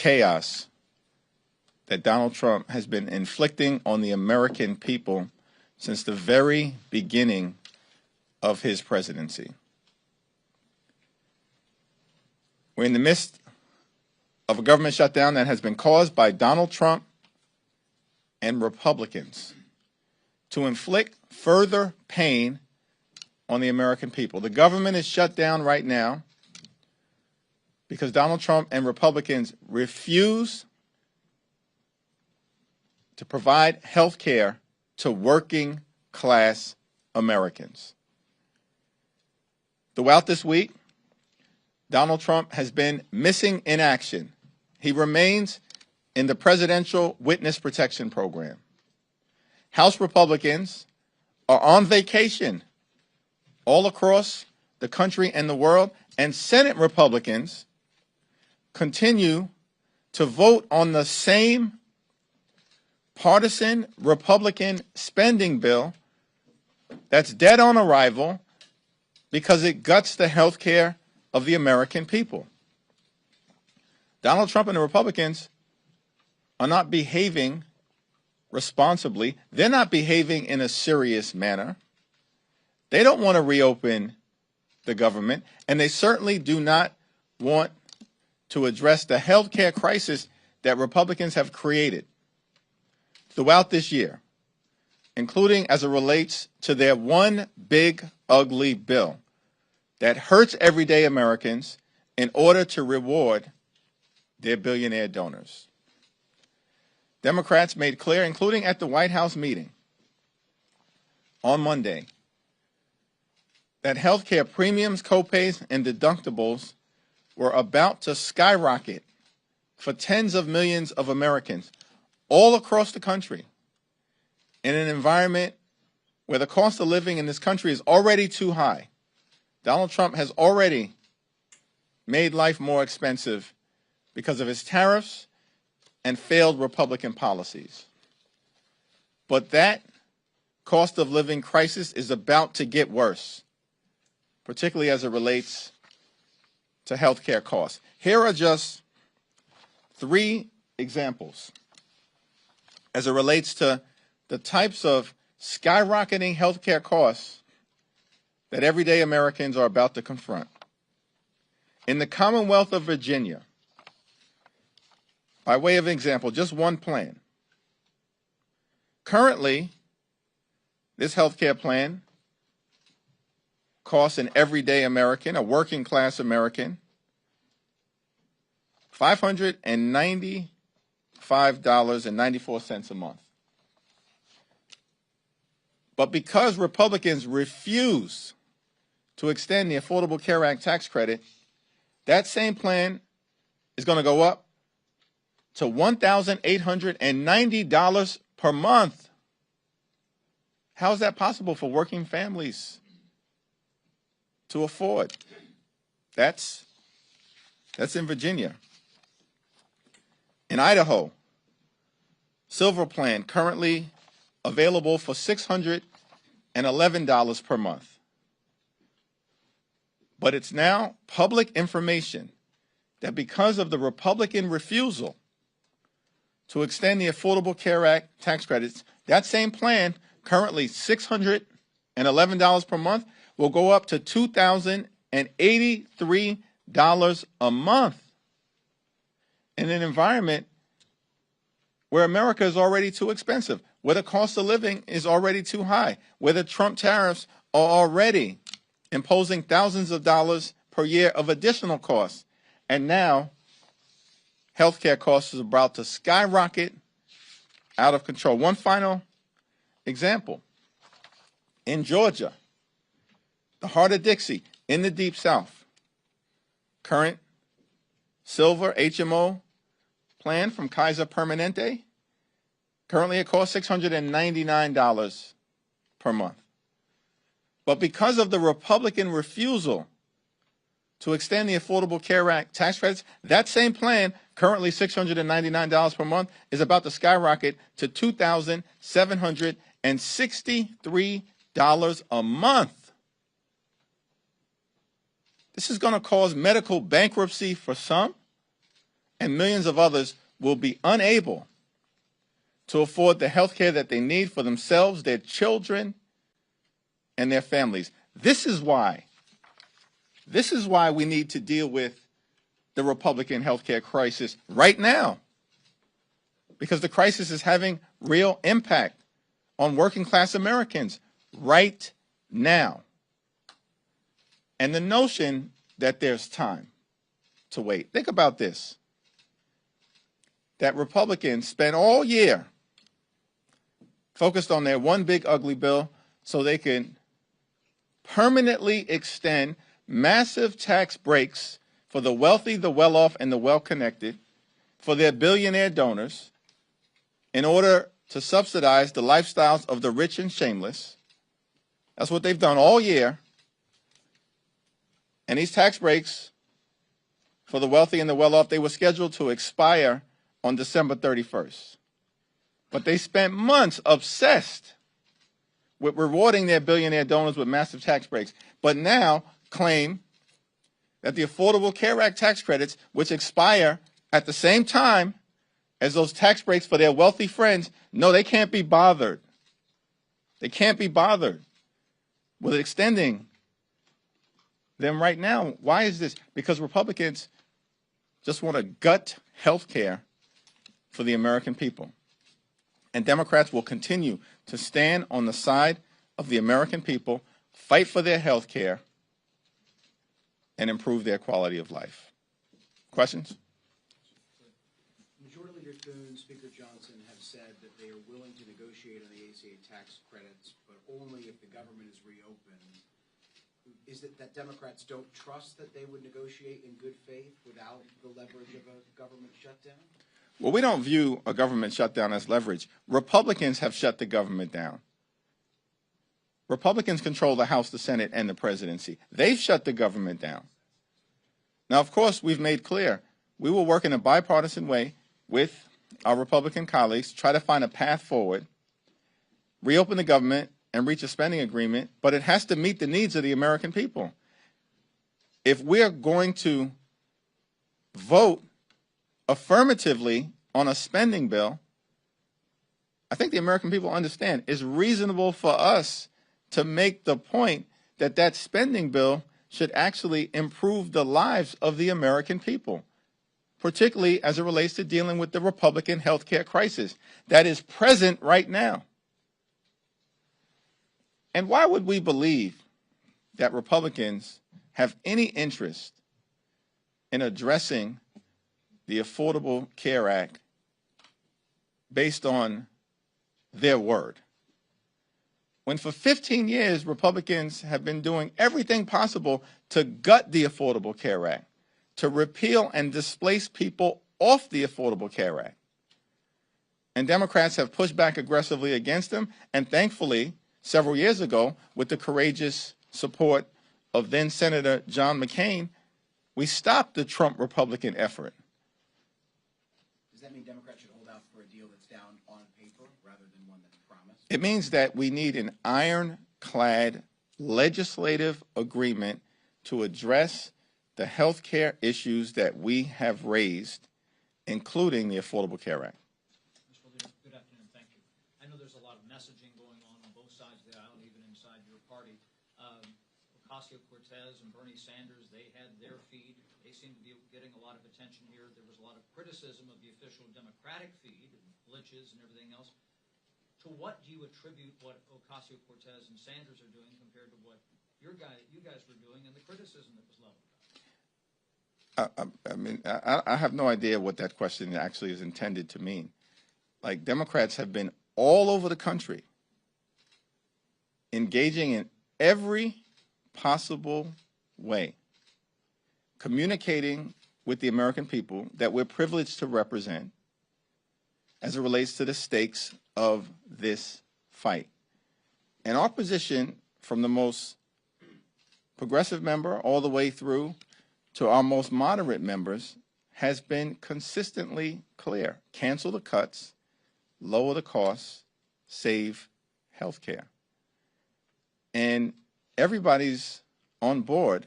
chaos that Donald Trump has been inflicting on the American people since the very beginning of his presidency. We're in the midst of a government shutdown that has been caused by Donald Trump and Republicans to inflict further pain on the American people. The government is shut down right now because Donald Trump and Republicans refuse to provide health care to working class Americans. Throughout this week, Donald Trump has been missing in action. He remains in the Presidential Witness Protection Program. House Republicans are on vacation all across the country and the world, and Senate Republicans continue to vote on the same partisan Republican spending bill that's dead on arrival because it guts the health care of the American people. Donald Trump and the Republicans are not behaving responsibly. They're not behaving in a serious manner. They don't want to reopen the government, and they certainly do not want to address the health care crisis that Republicans have created throughout this year, including as it relates to their one big, ugly bill that hurts everyday Americans in order to reward their billionaire donors. Democrats made clear, including at the White House meeting on Monday, that health care premiums, copays, and deductibles were about to skyrocket for tens of millions of Americans all across the country in an environment where the cost of living in this country is already too high. Donald Trump has already made life more expensive because of his tariffs and failed Republican policies. But that cost of living crisis is about to get worse, particularly as it relates to health care costs. Here are just three examples as it relates to the types of skyrocketing health care costs that everyday Americans are about to confront. In the Commonwealth of Virginia, by way of example, just one plan. Currently, this health care plan costs an everyday American, a working class American, $595.94 a month. But because Republicans refuse to extend the Affordable Care Act tax credit, that same plan is going to go up to $1,890 per month. How is that possible for working families to afford? That's in Virginia. In Idaho, Silver Plan currently available for $611 per month. But it's now public information that because of the Republican refusal to extend the Affordable Care Act tax credits, that same plan, currently $611 per month, will go up to $2,083 a month in an environment where America is already too expensive, where the cost of living is already too high, where the Trump tariffs are already imposing thousands of dollars per year of additional costs. And now, healthcare costs are about to skyrocket out of control. One final example. In Georgia, the heart of Dixie, in the Deep South, current silver HMO plan from Kaiser Permanente, currently it costs $699 per month. But because of the Republican refusal to extend the Affordable Care Act tax credits, that same plan, currently $699 per month, is about to skyrocket to $2,763 a month. This is going to cause medical bankruptcy for some and millions of others will be unable to afford the health care that they need for themselves, their children, and their families. This is why we need to deal with the Republican health care crisis right now, because the crisis is having real impact on working class Americans right now. And the notion that there's time to wait. Think about this, that Republicans spent all year focused on their one big ugly bill so they can permanently extend massive tax breaks for the wealthy, the well-off, and the well-connected, for their billionaire donors, in order to subsidize the lifestyles of the rich and shameless. That's what they've done all year. And these tax breaks for the wealthy and the well-off, they were scheduled to expire on December 31st. But they spent months obsessed with rewarding their billionaire donors with massive tax breaks, but now claim that the Affordable Care Act tax credits, which expire at the same time as those tax breaks for their wealthy friends, no, they can't be bothered. They can't be bothered with extending them right now. Why is this? Because Republicans just want to gut health care for the American people. And Democrats will continue to stand on the side of the American people, fight for their health care, and improve their quality of life. Questions? Majority Leader Thune, Speaker Johnson have said that they are willing to negotiate on the ACA tax credits, but only if the government is reopened. Is it that Democrats don't trust that they would negotiate in good faith without the leverage of a government shutdown? Well, we don't view a government shutdown as leverage. Republicans have shut the government down. Republicans control the House, the Senate, and the presidency. They've shut the government down. Now, of course, we've made clear we will work in a bipartisan way with our Republican colleagues to try to find a path forward, reopen the government, and reach a spending agreement, but it has to meet the needs of the American people. If we're going to vote affirmatively on a spending bill, I think the American people understand it's reasonable for us to make the point that that spending bill should actually improve the lives of the American people, particularly as it relates to dealing with the Republican health care crisis that is present right now. And why would we believe that Republicans have any interest in addressing the Affordable Care Act based on their word, when for 15 years Republicans have been doing everything possible to gut the Affordable Care Act, to repeal and displace people off the Affordable Care Act? And Democrats have pushed back aggressively against them, and thankfully, several years ago, with the courageous support of then Senator John McCain, we stopped the Trump Republican effort. Does that mean Democrats should hold out for a deal that's down on paper rather than one that's promised? It means that we need an ironclad legislative agreement to address the health care issues that we have raised, including the Affordable Care Act. Mr. Leader, good afternoon. Thank you. I know there's a lot of messaging going on both sides of the aisle, even inside your party. Ocasio-Cortez and Bernie Sanders, they had their feed. They seem to be getting a lot of attention here. There was a lot of criticism of the official Democratic feed, and glitches and everything else. To what do you attribute what Ocasio-Cortez and Sanders are doing compared to what you guys were doing and the criticism that was leveled? I have no idea what that question actually is intended to mean. Like, Democrats have been all over the country engaging in every possible way, communicating with the American people that we're privileged to represent as it relates to the stakes of this fight. And our position, from the most progressive member all the way through to our most moderate members, has been consistently clear. Cancel the cuts, lower the costs, save health care. And everybody's on board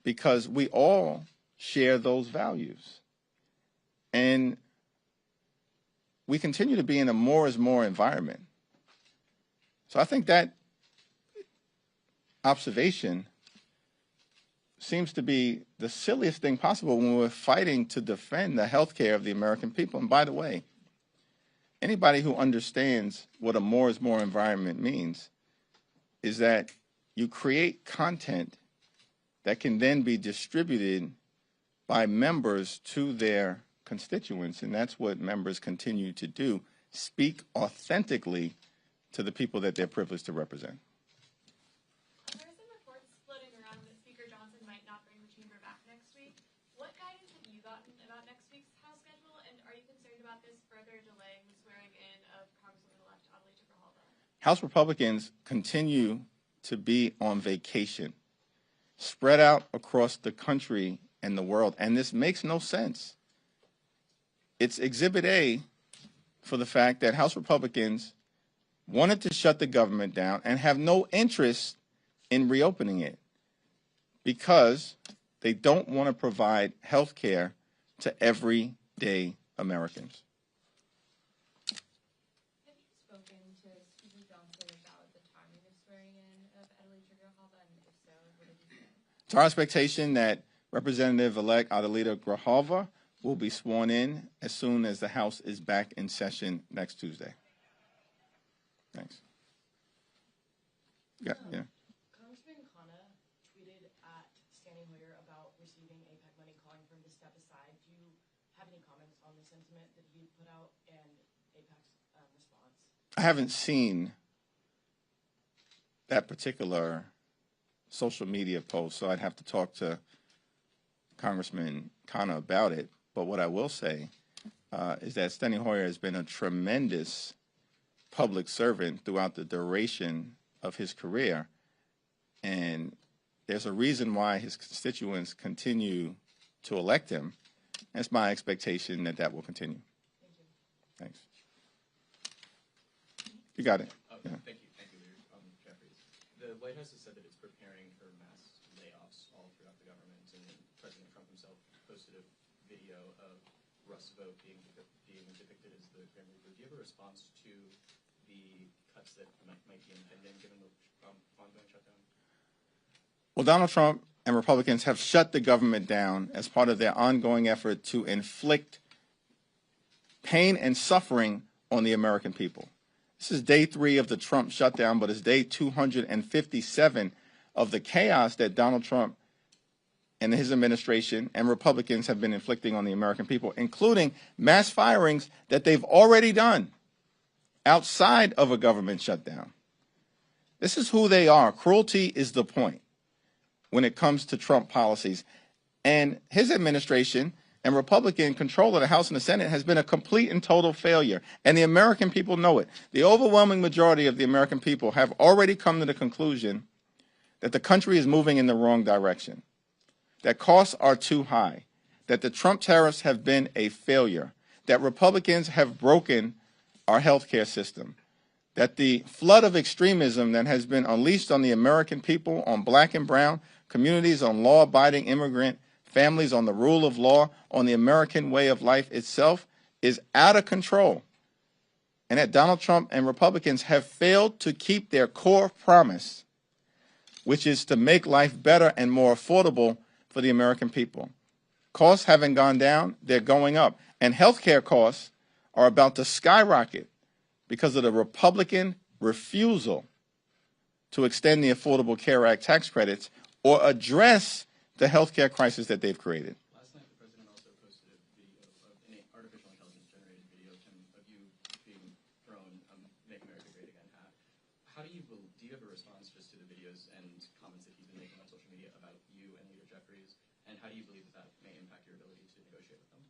because we all share those values. And we continue to be in a more is more environment. So I think that observation seems to be the silliest thing possible when we're fighting to defend the health care of the American people. And by the way, anybody who understands what a more is more environment means is that you create content that can then be distributed by members to their constituents, and that's what members continue to do, speak authentically to the people that they're privileged to represent. There are some reports floating around that Speaker Johnson might not bring the chamber back next week. What guidance have you gotten about next week's House schedule, and are you concerned about this further delaying the swearing in of Congresswoman-elect Adelita Grijalva? House Republicans continue to be on vacation, spread out across the country and the world, and this makes no sense. It's Exhibit A for the fact that House Republicans wanted to shut the government down and have no interest in reopening it because they don't want to provide health care to everyday Americans. Have you spoken to Speaker Johnson about the timing of swearing in of Adelita Grijalva, and if so, what did he say? It's our expectation that Representative-elect Adelita Grijalva will be sworn in as soon as the House is back in session next Tuesday. Thanks. Yeah. Congressman Khanna tweeted at Standing Hoyer about receiving APEC money, calling for him to step aside. Do you have any comments on the sentiment that he put out and APEC's response? I haven't seen that particular social media post, so I'd have to talk to Congressman Khanna about it. But what I will say is that Steny Hoyer has been a tremendous public servant throughout the duration of his career, and there's a reason why his constituents continue to elect him. It's my expectation that that will continue. Thank you. Thanks. You got it. Yeah. Thank you, Leader Jeffries. The White House has said that it's preparing for mass layoffs all throughout the government, and President Trump himself posted a video of Russ Vought being depicted as the Grim Reaper. Do you have a response to the cuts that might be impending given the ongoing shutdown? Well, Donald Trump and Republicans have shut the government down as part of their ongoing effort to inflict pain and suffering on the American people. This is day 3 of the Trump shutdown, but it's day 257 of the chaos that Donald Trump and his administration and Republicans have been inflicting on the American people, including mass firings that they've already done outside of a government shutdown. This is who they are. Cruelty is the point when it comes to Trump policies. And his administration and Republican control of the House and the Senate has been a complete and total failure. And the American people know it. The overwhelming majority of the American people have already come to the conclusion that the country is moving in the wrong direction, that costs are too high, that the Trump tariffs have been a failure, that Republicans have broken our health care system, that the flood of extremism that has been unleashed on the American people, on black and brown communities, on law-abiding immigrant families, on the rule of law, on the American way of life itself, is out of control. And that Donald Trump and Republicans have failed to keep their core promise, which is to make life better and more affordable for the American people. Costs haven't gone down, they're going up. And healthcare costs are about to skyrocket because of the Republican refusal to extend the Affordable Care Act tax credits or address the healthcare crisis that they've created. Last night, the president also posted a video of an artificial intelligence-generated video of you being thrown "Make America Great Again" hat. How do you have a response just to the videos and comments that he's been making on social media about you and Leader Jeffries, and how do you believe that may impact your ability to negotiate with them?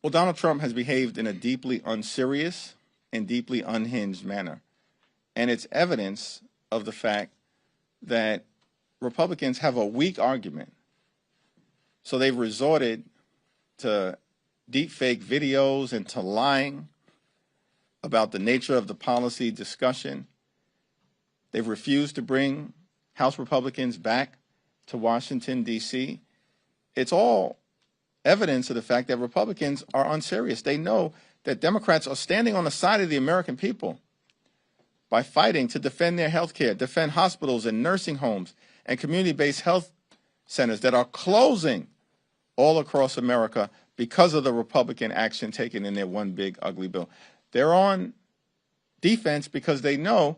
Well, Donald Trump has behaved in a deeply unserious and deeply unhinged manner. And it's evidence of the fact that Republicans have a weak argument. So they've resorted to deep fake videos and to lying about the nature of the policy discussion. They've refused to bring House Republicans back to Washington, D.C. It's all evidence of the fact that Republicans are unserious. They know that Democrats are standing on the side of the American people by fighting to defend their health care, defend hospitals and nursing homes and community-based health centers that are closing all across America because of the Republican action taken in their one big ugly bill. They're on defense because they know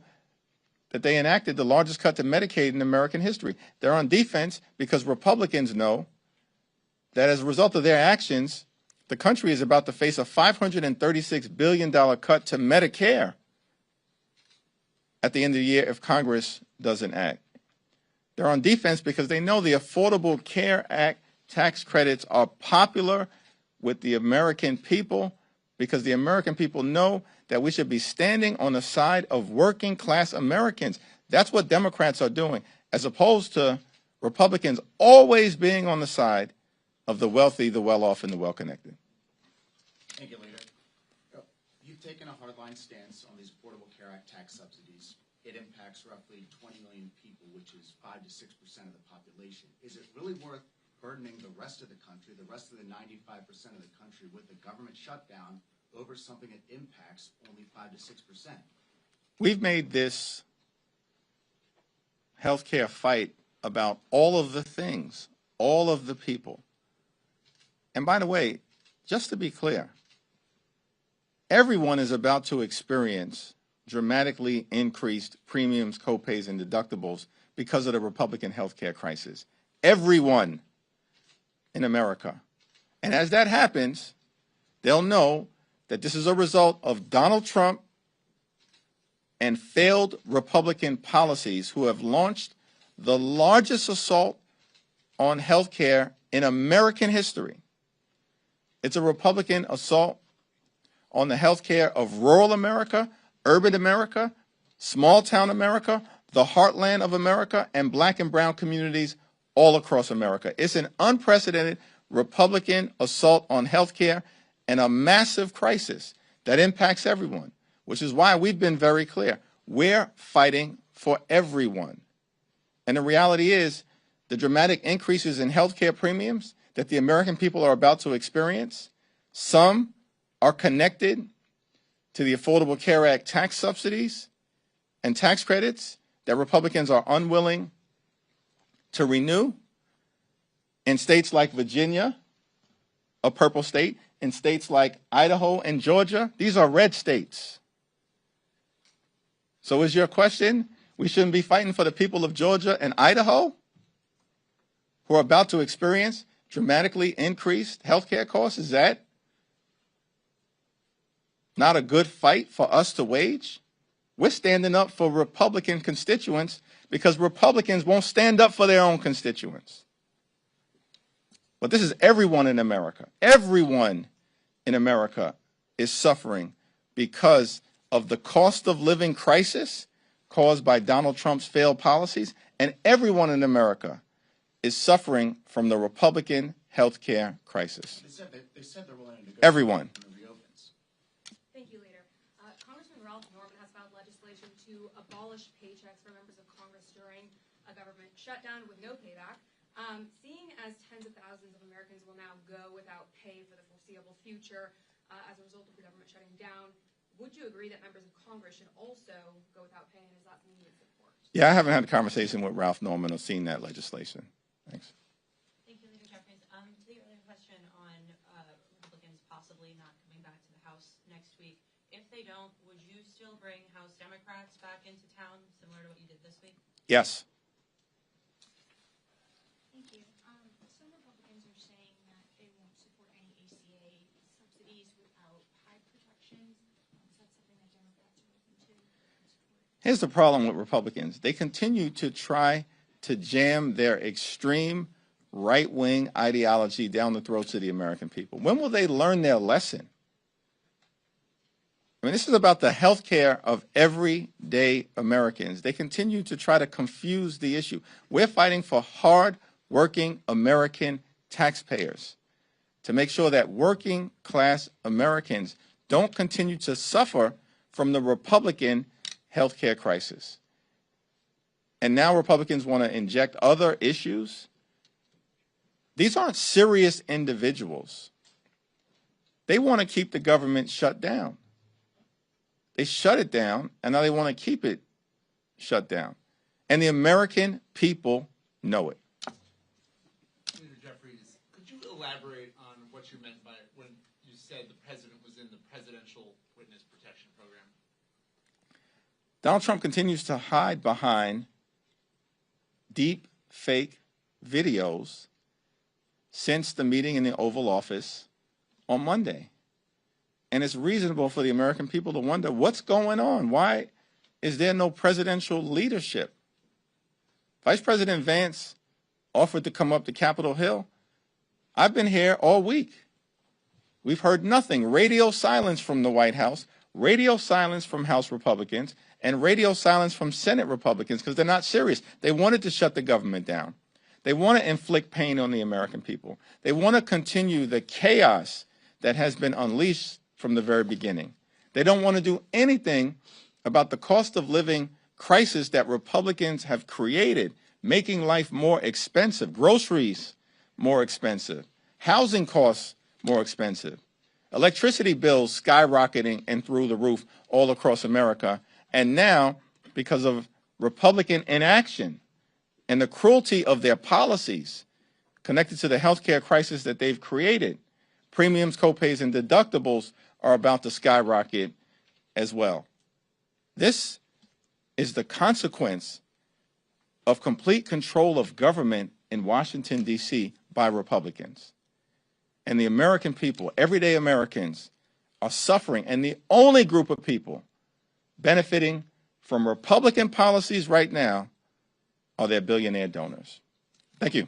that they enacted the largest cut to Medicaid in American history. They're on defense because Republicans know that as a result of their actions, the country is about to face a $536 billion cut to Medicare at the end of the year if Congress doesn't act. They're on defense because they know the Affordable Care Act tax credits are popular with the American people because the American people know that we should be standing on the side of working class Americans. That's what Democrats are doing, as opposed to Republicans always being on the side of the wealthy, the well-off, and the well-connected. Thank you, Leader. You've taken a hardline stance on these Affordable Care Act tax subsidies. It impacts roughly 20 million people, which is 5 to 6% of the population. Is it really worth burdening the rest of the country, the rest of the 95% of the country, with a government shutdown over something that impacts only 5 to 6%? We've made this healthcare fight about all of the things, all of the people. And by the way, just to be clear, everyone is about to experience dramatically increased premiums, copays, and deductibles because of the Republican healthcare crisis. Everyone in America. And as that happens, they'll know that this is a result of Donald Trump and failed Republican policies who have launched the largest assault on health care in American history. It's a Republican assault on the health care of rural America, urban America, small town America, the heartland of America, and black and brown communities all across America. It's an unprecedented Republican assault on health care and a massive crisis that impacts everyone, which is why we've been very clear. We're fighting for everyone. And the reality is the dramatic increases in health care premiums that the American people are about to experience, some are connected to the Affordable Care Act tax subsidies and tax credits that Republicans are unwilling to renew in states like Virginia, a purple state, in states like Idaho and Georgia. These are red states. So is your question, we shouldn't be fighting for the people of Georgia and Idaho who are about to experience dramatically increased health care costs? Is that not a good fight for us to wage? We're standing up for Republican constituents because Republicans won't stand up for their own constituents. But this is everyone in America. Everyone in America is suffering because of the cost of living crisis caused by Donald Trump's failed policies, and everyone in America is suffering from the Republican health care crisis. They said they're willing to negotiate. Everyone. When it reopens. Thank you, Leader. Congressman Ralph Norman has filed legislation to abolish paychecks for members of Congress during a government shutdown with no payback. Seeing as tens of thousands of Americans will now go without pay for the foreseeable future as a result of the government shutting down, would you agree that members of Congress should also go without pay, and is that something you would support? Yeah, I haven't had a conversation with Ralph Norman or seen that legislation. Thanks. Thank you, Leader Jeffries. To the earlier question on Republicans possibly not coming back to the House next week, if they don't, would you still bring House Democrats back into town, similar to what you did this week? Yes. Thank you. Some Republicans are saying that they won't support any ACA subsidies without high protections. Is that something that Democrats are looking to support? Here's the problem with Republicans. They continue to try to jam their extreme right-wing ideology down the throats of the American people. When will they learn their lesson? I mean, this is about the health care of everyday Americans. They continue to try to confuse the issue. We're fighting for hard-working American taxpayers to make sure that working-class Americans don't continue to suffer from the Republican health care crisis. And now Republicans want to inject other issues These aren't serious individuals. They want to keep the government shut down. They shut it down, and now they want to keep it shut down. And the American people know it. Leader Jeffries, could you elaborate on what you meant by when you said the president was in the Presidential Witness Protection Program? Donald Trump continues to hide behind deep fake videos since the meeting in the Oval Office on Monday. And it's reasonable for the American people to wonder what's going on. Why is there no presidential leadership? Vice President Vance offered to come up to Capitol Hill. I've been here all week. We've heard nothing. Radio silence from the White House, radio silence from House Republicans, and radio silence from Senate Republicans because they're not serious. They wanted to shut the government down. They want to inflict pain on the American people. They want to continue the chaos that has been unleashed from the very beginning. They don't want to do anything about the cost of living crisis that Republicans have created, making life more expensive, groceries more expensive, housing costs more expensive, electricity bills skyrocketing and through the roof all across America. And now, because of Republican inaction and the cruelty of their policies connected to the healthcare crisis that they've created, premiums, copays, and deductibles are about to skyrocket as well. This is the consequence of complete control of government in Washington, D.C. by Republicans. And the American people, everyday Americans, are suffering. And the only group of people benefiting from Republican policies right now are their billionaire donors. Thank you.